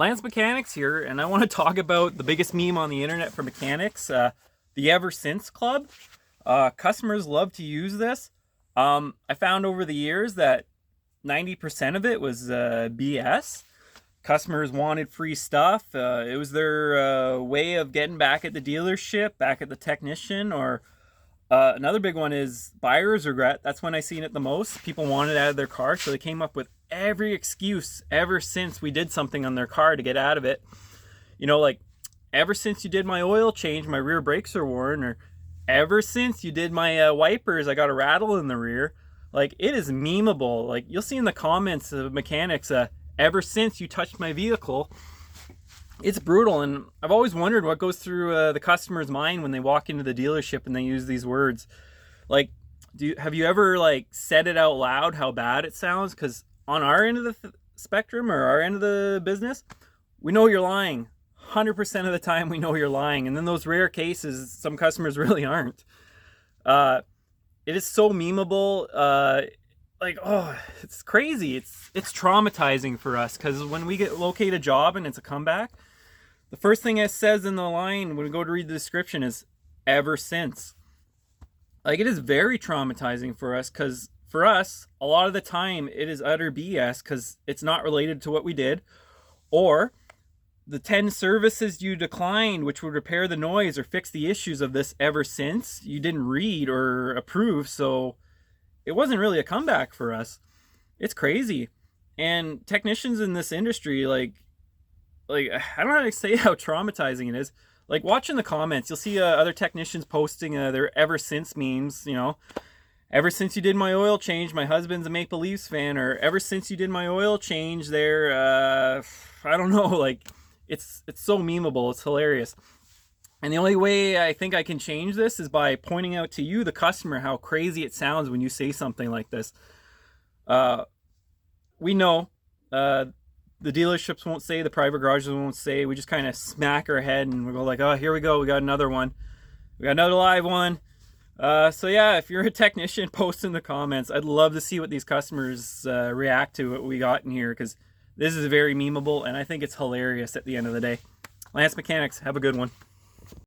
Lance Mechanics here, and I want to talk about the biggest meme on the internet for mechanics, the Ever Since Club. Customers love to use this. I found over the years that 90% of it was BS. Customers wanted free stuff. It was their way of getting back at the dealership, back at the technician, or another big one is buyer's regret. That's when I seen it the most. People wanted out of their car, so they came up with every excuse ever since we did something on their car to get out of it. You know, like, ever since you did my oil change, my rear brakes are worn, or ever since you did my wipers, I got a rattle in the rear. Like, it is memeable. Like, you'll see in the comments of mechanics, ever since you touched my vehicle. It's brutal, and I've always wondered what goes through the customer's mind when they walk into the dealership and they use these words. Like, have you ever like said it out loud how bad it sounds? Because on our end of the spectrum, or our end of the business, we know you're lying. 100% of the time we know you're lying, and then those rare cases, some customers really aren't. It is so memeable. Like, oh, it's crazy. It's traumatizing for us, because when we locate a job and it's a comeback, the first thing it says in the line when we go to read the description is ever since. Like, it is very traumatizing for us, because for us, a lot of the time it is utter BS, because it's not related to what we did, or the 10 services you declined which would repair the noise or fix the issues of this ever since, you didn't read or approve, so it wasn't really a comeback for us. It's crazy. And technicians in this industry, like I don't know how to say how traumatizing it is. Like, watching the comments, you'll see other technicians posting their ever since memes, you know. Ever since you did my oil change, my husband's a Maple Leafs fan, or ever since you did my oil change there, I don't know, like, it's so memeable, it's hilarious. And the only way I think I can change this is by pointing out to you, the customer, how crazy it sounds when you say something like this. We know the dealerships won't say, the private garages won't say. We just kind of smack our head and we go like, oh, here we go. We got another one. We got another live one. So yeah, if you're a technician, post in the comments. I'd love to see what these customers react to what we got in here, because this is very memeable, and I think it's hilarious at the end of the day. Lance Mechanics, have a good one.